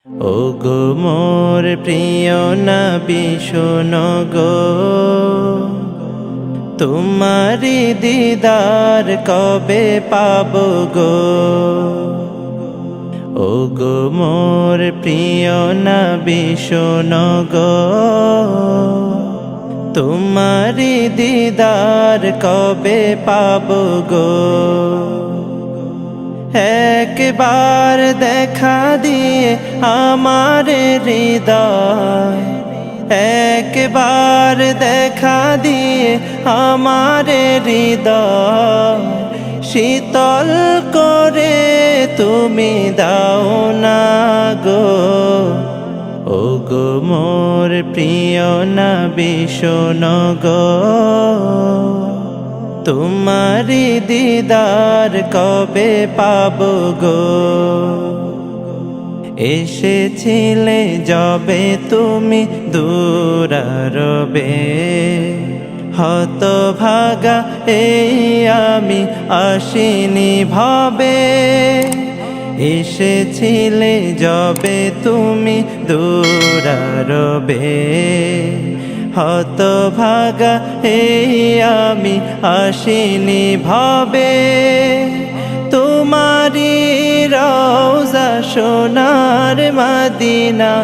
ওগো মোর প্রিয় নবী শোনো গো, তোমারি দিদার কবে পাবো গো। ওগো মোর প্রিয় নবী শোনো গো, তোমারি দিদার কবে পাবো গো। একবার দেখা দিয়ে আমার হৃদয়, একবার দেখা দিয়ে আমার হৃদয় শীতল করে তুমি দাও না গো। ওগো মোর প্রিয় নবী শোনো গো, তোমারি দিদার কবে পাবো গো। এসেছিলে যবে তুমি দূরারবে, হতভাগা এই আমি আসিনি ভবে। এসেছিলে যবে তুমি দূরারবে, হতভাগা এই আমি আসিনি ভবে। তোমারি রওজা সোনার মদিনা,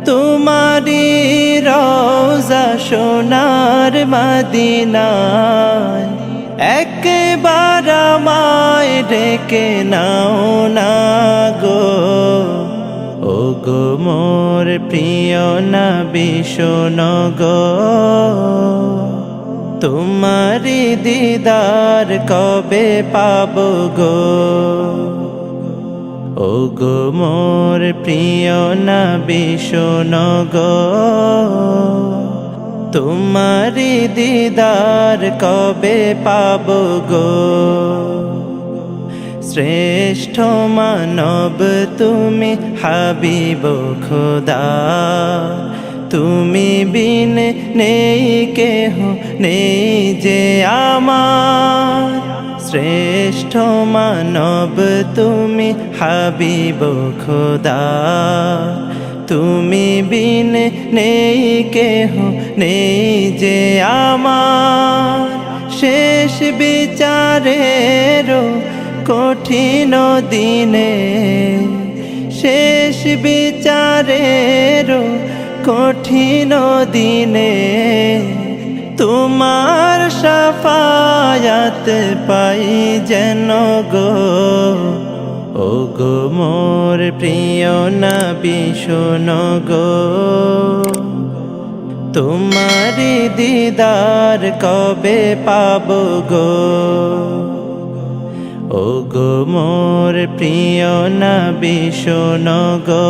তোমারি রওজা সোনার মদিনা, একবার আমায় ডেকে নাও না গো। ওগো মোর প্রিয় নবী শোনো গো, তোমারি দিদার কবে পাবো গো। ওগো মোর প্রিয় নবী শোনো গো, তোমারি দিদার কবে পাবো গো। শ্রেষ্ঠ মানব তুমি হাবিব খোদা, তুমি বিন নেই কেহ নেই যে আমার। শ্রেষ্ঠ মানব তুমি হাবিব খোদা, তুমি বিন নেই কেহ নেই যে আমার। শেষ বিচারেরও কঠিন দিনে, শেষ বিচারেরও কঠিন দিনে, তোমার শাফায়াত পাই যেন গো। ওগো মোর প্রিয় নবী শোনো গো, তোমারি দিদার কবে পাবো গো। ওগো মোর প্রিয় নবী শোনো গো,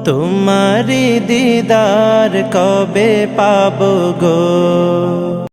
তোমারি দিদার কবে পাবো গো।